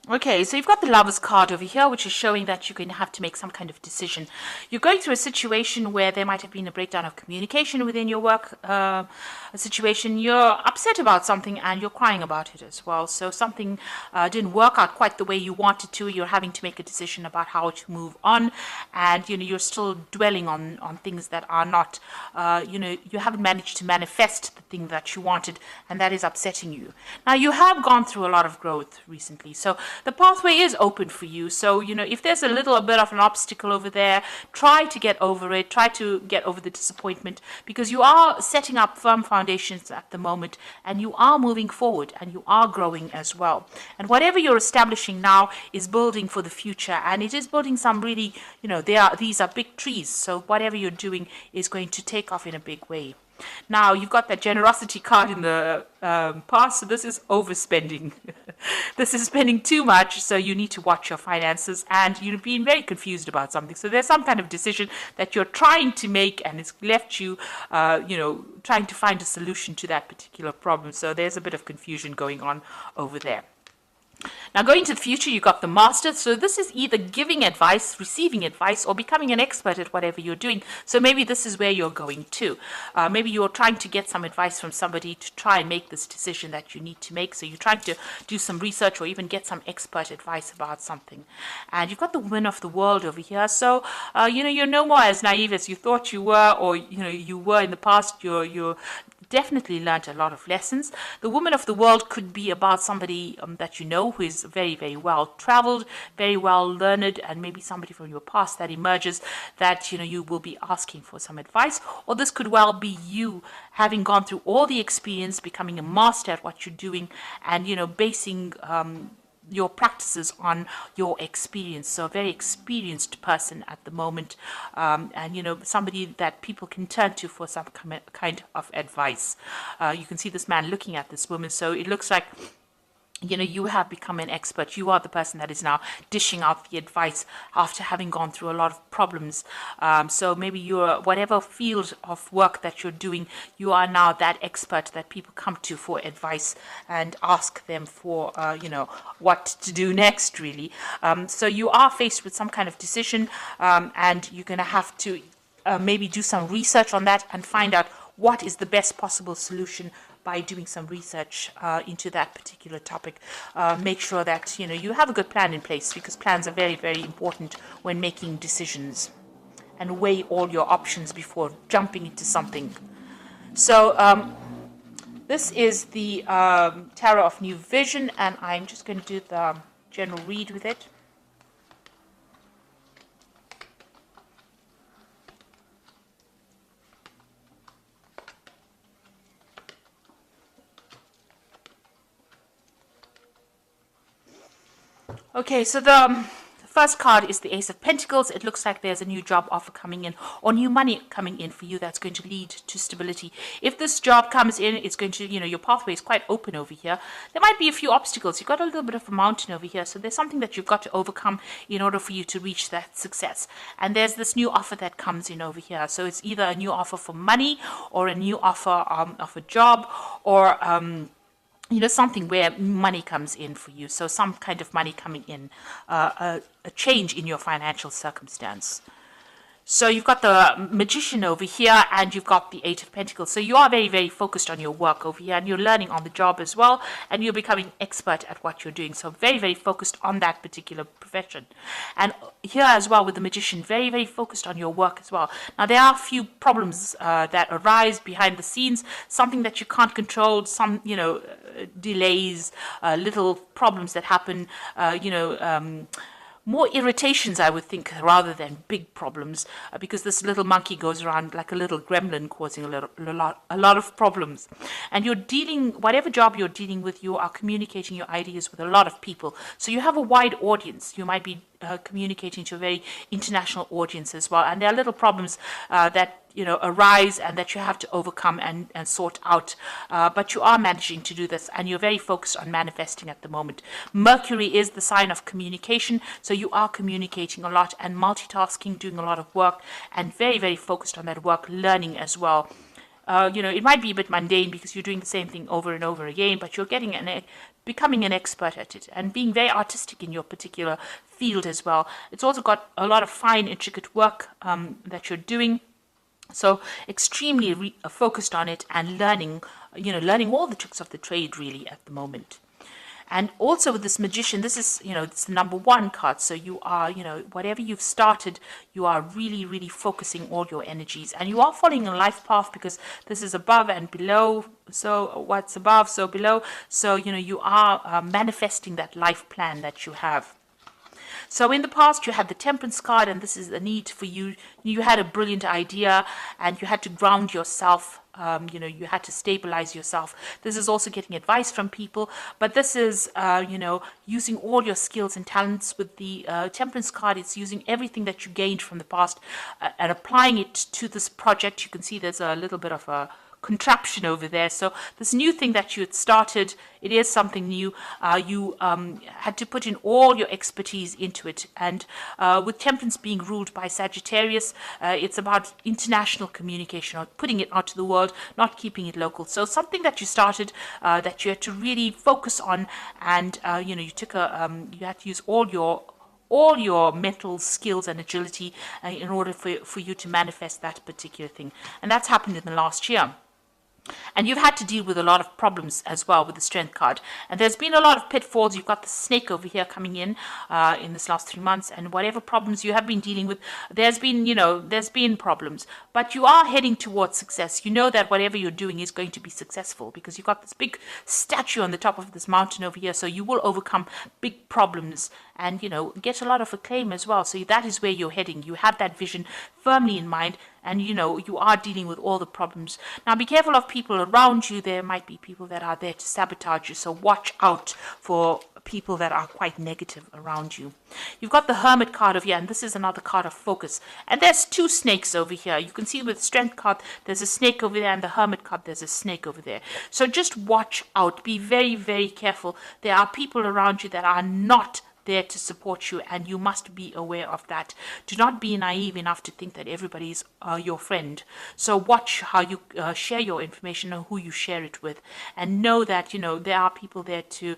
Okay, so you've got the Lover's card over here, which is showing that you're going to have to make some kind of decision. You're going through a situation where there might have been a breakdown of communication within your work a situation. You're upset about something and you're crying about it as well. So something didn't work out quite the way you wanted to. You're having to make a decision about how to move on, and you're still dwelling on things that are not, you haven't managed to manifest the thing that you wanted, and that is upsetting you. Now you have gone through a lot of growth recently, so the pathway is open for you. So, if there's a little bit of an obstacle over there, try to get over it, try to get over the disappointment, because you are setting up firm foundations at the moment, and you are moving forward, and you are growing as well. And whatever you're establishing now is building for the future, and it is building some really, these are big trees. So whatever you're doing is going to take off in a big way. Now, you've got that generosity card in the past, so this is overspending. This is spending too much, so you need to watch your finances, and you're being very confused about something. So there's some kind of decision that you're trying to make, and it's left you, trying to find a solution to that particular problem. So there's a bit of confusion going on over there. Now, going to the future, you got the Master. So this is either giving advice, receiving advice, or becoming an expert at whatever you're doing. So maybe this is where you're going to. Maybe you're trying to get some advice from somebody to try and make this decision that you need to make. So you're trying to do some research or even get some expert advice about something. And you've got the Woman of the World over here. So, you're no more as naive as you thought you were, or, you were in the past. You're definitely learned a lot of lessons. The Woman of the World could be about somebody that you know who is very, very well traveled, very well learned, and maybe somebody from your past that emerges that you will be asking for some advice. Or this could well be you having gone through all the experience, becoming a master at what you're doing, and basing your practices on your experience. So a very experienced person at the moment, and somebody that people can turn to for some kind of advice. You can see this man looking at this woman, so it looks like you have become an expert. You are the person that is now dishing out the advice after having gone through a lot of problems. So maybe you're, whatever field of work that you're doing, you are now that expert that people come to for advice and ask them for, what to do next, really. So you are faced with some kind of decision, and you're going to have to maybe do some research on that and find out what is the best possible solution by doing some research into that particular topic. Make sure that you have a good plan in place, because plans are very, very important when making decisions, and weigh all your options before jumping into something. So this is the Tarot of New Vision, and I'm just going to do the general read with it. Okay, so the first card is the Ace of Pentacles. It looks like there's a new job offer coming in, or new money coming in for you that's going to lead to stability. If this job comes in, it's going to, your pathway is quite open over here. There might be a few obstacles. You've got a little bit of a mountain over here, so there's something that you've got to overcome in order for you to reach that success. And there's this new offer that comes in over here. So it's either a new offer for money, or a new offer of a job, or something where money comes in for you. So some kind of money coming in, a change in your financial circumstance. So you've got the Magician over here, and you've got the Eight of Pentacles. So you are very, very focused on your work over here, and you're learning on the job as well, and you're becoming expert at what you're doing. So very, very focused on that particular profession. And here as well with the Magician, very, very focused on your work as well. Now, there are a few problems that arise behind the scenes, something that you can't control, some, delays, little problems that happen, more irritations, I would think, rather than big problems, because this little monkey goes around like a little gremlin, causing a lot of problems. And you're dealing, whatever job you're dealing with, you are communicating your ideas with a lot of people. So you have a wide audience. You might be communicating to a very international audience as well. And there are little problems that arise and that you have to overcome and sort out. But you are managing to do this, and you're very focused on manifesting at the moment. Mercury is the sign of communication, so you are communicating a lot and multitasking, doing a lot of work, and very, very focused on that work, learning as well. it might be a bit mundane because you're doing the same thing over and over again, but you're becoming an expert at it and being very artistic in your particular field as well. It's also got a lot of fine, intricate work that you're doing. So extremely focused on it and learning all the tricks of the trade really at the moment. And also with this magician, this is, it's the number 1 card. So you are, whatever you've started, you are really, really focusing all your energies. And you are following a life path because this is above and below. So what's above, so below. So, you are manifesting that life plan that you have. So in the past, you had the Temperance card, and this is a need for you. You had a brilliant idea, and you had to ground yourself. You had to stabilize yourself. This is also getting advice from people, but this is, using all your skills and talents. With the Temperance card, it's using everything that you gained from the past and applying it to this project. You can see there's a little bit of a contraption over there. So this new thing that you had started, it is something new. You had to put in all your expertise into it. And with Temperance being ruled by Sagittarius, it's about international communication, or putting it out to the world, not keeping it local. So something that you started that you had to really focus on, and you had to use all your mental skills and agility in order for you to manifest that particular thing. And that's happened in the last year. And you've had to deal with a lot of problems as well with the Strength card. And there's been a lot of pitfalls. You've got the snake over here coming in this last 3 months. And whatever problems you have been dealing with, there's been problems. But you are heading towards success. You know that whatever you're doing is going to be successful because you've got this big statue on the top of this mountain over here. So you will overcome big problems and, get a lot of acclaim as well. So that is where you're heading. You have that vision firmly in mind. And, you are dealing with all the problems. Now, be careful of people around you. There might be people that are there to sabotage you. So watch out for people that are quite negative around you. You've got the Hermit card over here, and this is another card of focus. And there's 2 snakes over here. You can see with the Strength card, there's a snake over there, and the Hermit card, there's a snake over there. So just watch out. Be very, very careful. There are people around you that are not there to support you, and you must be aware of that. Do not be naive enough to think that everybody is your friend. So watch how you share your information and who you share it with, and know that there are people there to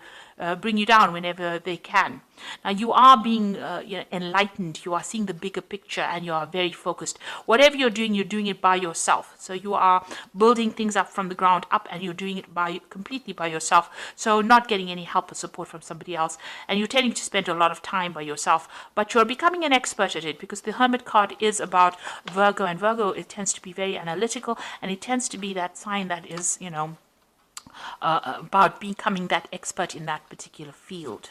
bring you down whenever they can. Now you are being enlightened. You are seeing the bigger picture, and you are very focused. Whatever you're doing it by yourself. So you are building things up from the ground up, and you're doing it completely by yourself. So not getting any help or support from somebody else, and you're tending to spend a lot of time by yourself. But you're becoming an expert at it because the Hermit card is about Virgo, and Virgo, it tends to be very analytical, and it tends to be that sign that is about becoming that expert in that particular field.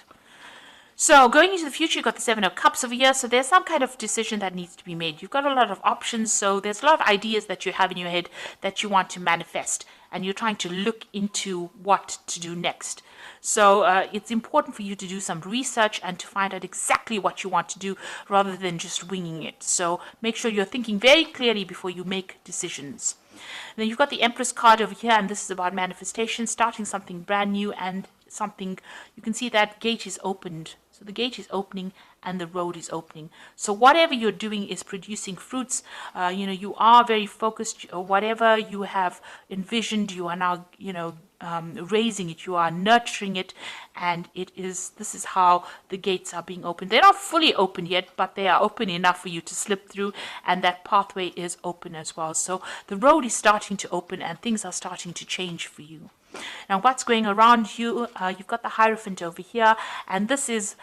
So going into the future, you've got the 7 of Cups over here. So there's some kind of decision that needs to be made. You've got a lot of options. So there's a lot of ideas that you have in your head that you want to manifest. And you're trying to look into what to do next. So it's important for you to do some research and to find out exactly what you want to do rather than just winging it. So make sure you're thinking very clearly before you make decisions. And then you've got the Empress card over here, and this is about manifestation, starting something brand new, and something, you can see that gate is opened. So the gate is opening and the road is opening. So whatever you're doing is producing fruits. You are very focused. Whatever you have envisioned, you are now, raising it. You are nurturing it, and this is how the gates are being opened. They're not fully open yet, but they are open enough for you to slip through, and that pathway is open as well. So the road is starting to open, and things are starting to change for you. Now, what's going around you? You've got the Hierophant over here, and this is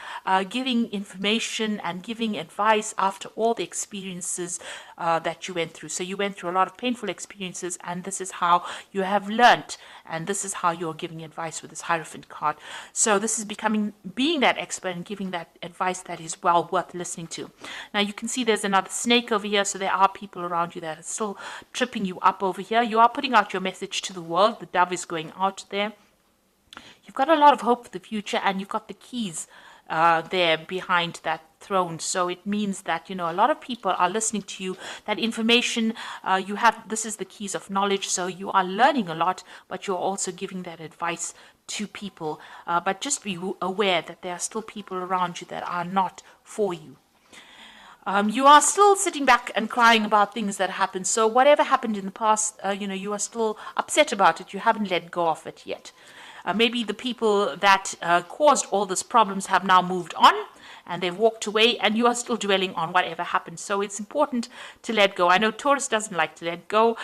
giving information and giving advice after all the experiences that you went through. So you went through a lot of painful experiences, and this is how you have learnt, and this is how you're giving advice with this Hierophant card. So this is being that expert and giving that advice that is well worth listening to. Now you can see there's another snake over here, so there are people around you that are still tripping you up over here. You are putting out your message to the world. The dove is going out there. You've got a lot of hope for the future, and you've got the keys there behind that throne. So it means that a lot of people are listening to you. That information you have, this is the keys of knowledge. So you are learning a lot, but you're also giving that advice to people. But just be aware that there are still people around you that are not for you. You are still sitting back and crying about things that happened. So whatever happened in the past, you are still upset about it. You haven't let go of it yet. Maybe the people that caused all these problems have now moved on and they've walked away, and you are still dwelling on whatever happened. So it's important to let go. I know Taurus doesn't like to let go.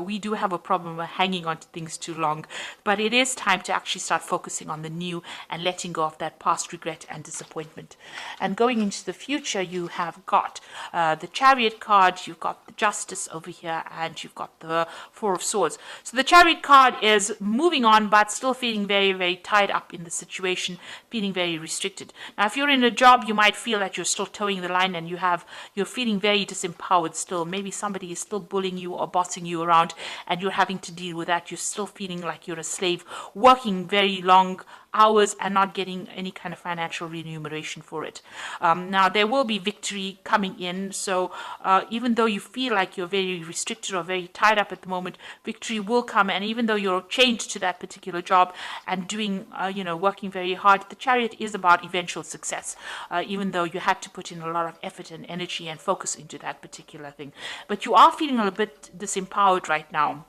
We do have a problem with hanging on to things too long, but it is time to actually start focusing on the new and letting go of that past regret and disappointment. And going into the future, you have got the Chariot card, you've got the Justice over here, and you've got the Four of Swords. So the Chariot card is moving on, but still feeling very, very tied up in the situation, feeling very restricted. Now, if you're in a job, you might feel that you're still towing the line and you're feeling very disempowered still. Maybe somebody is still bullying you or bossing you around and you're having to deal with that. You're still feeling like you're a slave, working very long hours and not getting any kind of financial remuneration for it. Now, there will be victory coming in. So even though you feel like you're very restricted or very tied up at the moment, victory will come. And even though you're chained to that particular job and doing, working very hard, the Chariot is about eventual success, even though you had to put in a lot of effort and energy and focus into that particular thing. But you are feeling a little bit disempowered right now,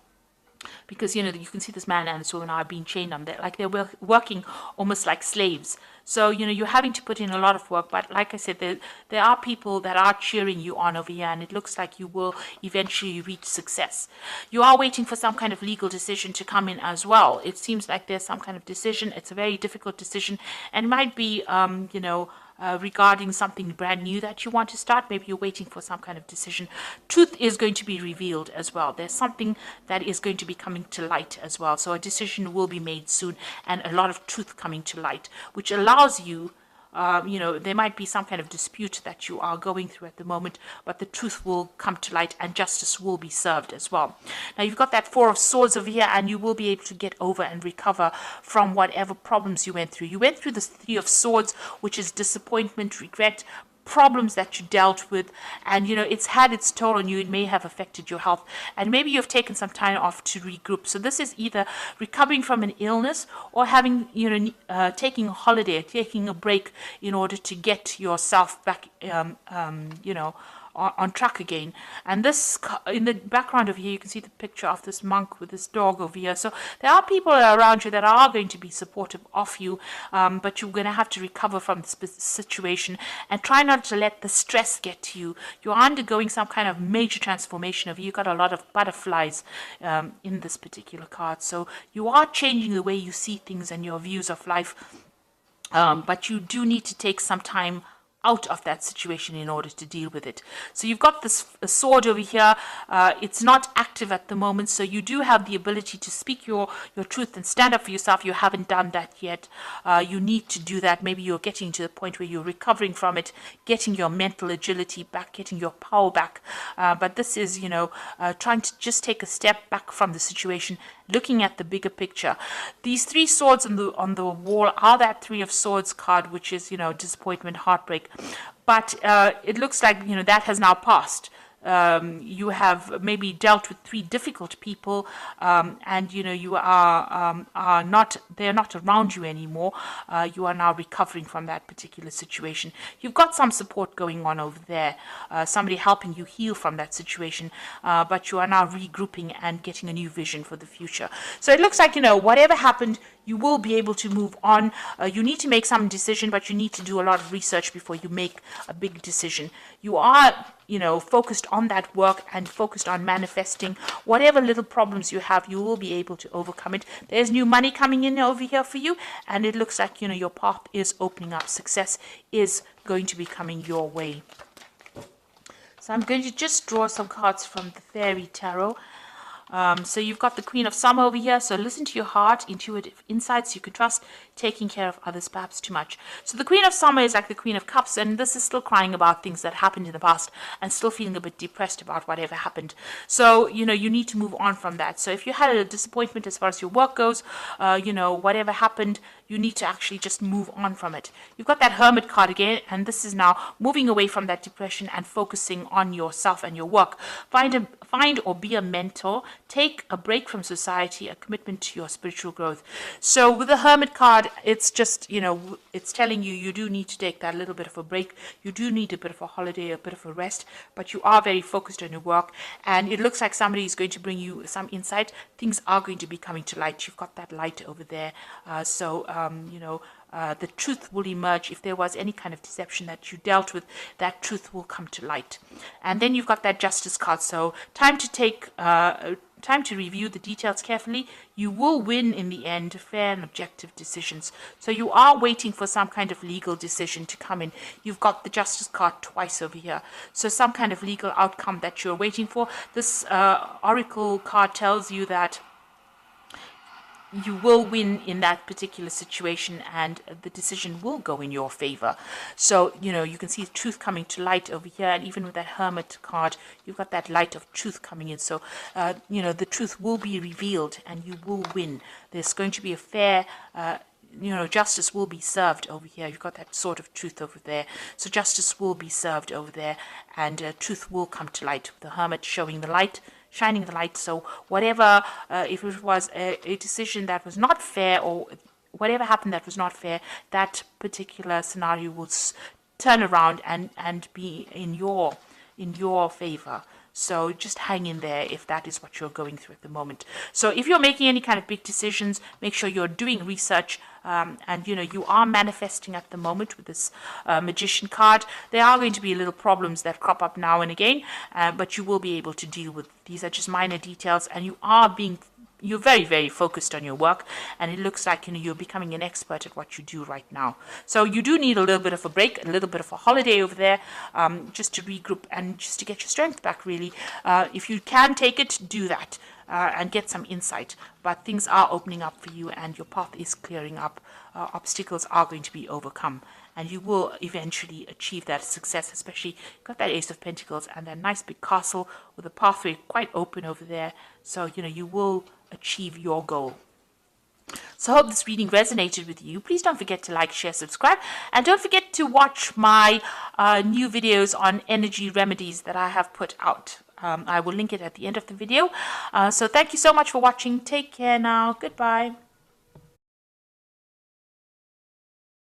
because you can see this man and this woman are being chained on there, like they're working almost like slaves. So you're having to put in a lot of work, but like I said, there are people that are cheering you on over here, and it looks like you will eventually reach success. You are waiting for some kind of legal decision to come in as well. It seems like there's some kind of decision. It's a very difficult decision, and it might be regarding something brand new that you want to start. Maybe you're waiting for some kind of decision. Truth is going to be revealed as well. There's something that is going to be coming to light as well. So a decision will be made soon, and a lot of truth coming to light, which allows you, there might be some kind of dispute that you are going through at the moment, but the truth will come to light and justice will be served as well. Now, you've got that Four of Swords over here, and you will be able to get over and recover from whatever problems you went through. You went through the Three of Swords, which is disappointment, regret, problems that you dealt with, and it's had its toll on you. It may have affected your health, and maybe you've taken some time off to regroup. So this is either recovering from an illness or having taking a holiday, taking a break in order to get yourself back on track again. And this, in the background over here, you can see the picture of this monk with this dog over here. So there are people around you that are going to be supportive of you, but you're going to have to recover from this situation and try not to let the stress get to you. You're undergoing some kind of major transformation of you. You've got a lot of butterflies in this particular card. So you are changing the way you see things and your views of life, but you do need to take some time out of that situation in order to deal with it. So you've got this sword over here. It's not active at the moment, so you do have the ability to speak your truth and stand up for yourself. You haven't done that yet. You need to do that. Maybe you're getting to the point where you're recovering from it, getting your mental agility back, getting your power back. But this is, trying to just take a step back from the situation, looking at the bigger picture. These three swords on the wall are that Three of Swords card, which is, disappointment, heartbreak. But it looks like, that has now passed. You have maybe dealt with three difficult people, and you are not, they're not around you anymore. You are now recovering from that particular situation. You've got some support going on over there, somebody helping you heal from that situation, but you are now regrouping and getting a new vision for the future. So it looks like, whatever happened, you will be able to move on. You need to make some decision, but you need to do a lot of research before you make a big decision. You are, focused on that work and focused on manifesting whatever little problems you have. You will be able to overcome it. There's new money coming in over here for you, and it looks like, your path is opening up. Success is going to be coming your way. So I'm going to just draw some cards from the Fairy Tarot. So you've got the Queen of Summer over here. So listen to your heart, intuitive insights you can trust, taking care of others perhaps too much. So the Queen of Summer is like the Queen of Cups, and this is still crying about things that happened in the past and still feeling a bit depressed about whatever happened. So, you need to move on from that. So if you had a disappointment as far as your work goes, whatever happened, you need to actually just move on from it. You've got that Hermit card again, and this is now moving away from that depression and focusing on yourself and your work. Find or be a mentor. Take a break from society, a commitment to your spiritual growth. So with the Hermit card, it's just, it's telling you you do need to take that little bit of a break. You do need a bit of a holiday, a bit of a rest, but you are very focused on your work, and it looks like somebody is going to bring you some insight. Things are going to be coming to light. You've got that light over there. The truth will emerge. If there was any kind of deception that you dealt with, that truth will come to light. And then you've got that Justice card. So time to review the details carefully. You will win in the end, fair and objective decisions. So you are waiting for some kind of legal decision to come in. You've got the Justice card twice over here. So some kind of legal outcome that you're waiting for. This Oracle card tells you that you will win in that particular situation, and the decision will go in your favor. So, you can see truth coming to light over here, and even with that Hermit card, you've got that light of truth coming in. So, the truth will be revealed and you will win. There's going to be a fair justice will be served over here. You've got that sort of truth over there. So justice will be served over there, and truth will come to light. The Hermit showing the light, shining the light. So whatever, if it was a decision that was not fair, or whatever happened that was not fair, that particular scenario will turn around and be in your favor. So just hang in there if that is what you're going through at the moment. So if you're making any kind of big decisions, make sure you're doing research, and you are manifesting at the moment with this Magician card. There are going to be little problems that crop up now and again, but you will be able to deal with. These are just minor details, and you're very, very focused on your work, and it looks like you're becoming an expert at what you do right now. So you do need a little bit of a break, a little bit of a holiday over there, just to regroup and just to get your strength back, really. If you can take it, do that, and get some insight. But things are opening up for you, and your path is clearing up. Obstacles are going to be overcome, and you will eventually achieve that success. Especially, you've got that Ace of Pentacles and that nice big castle with a pathway quite open over there. So you will achieve your goal. So I hope this reading resonated with you. Please don't forget to like, share, subscribe, and don't forget to watch my new videos on energy remedies that I have put out. I will link it at the end of the video. So thank you so much for watching. Take care now. Goodbye.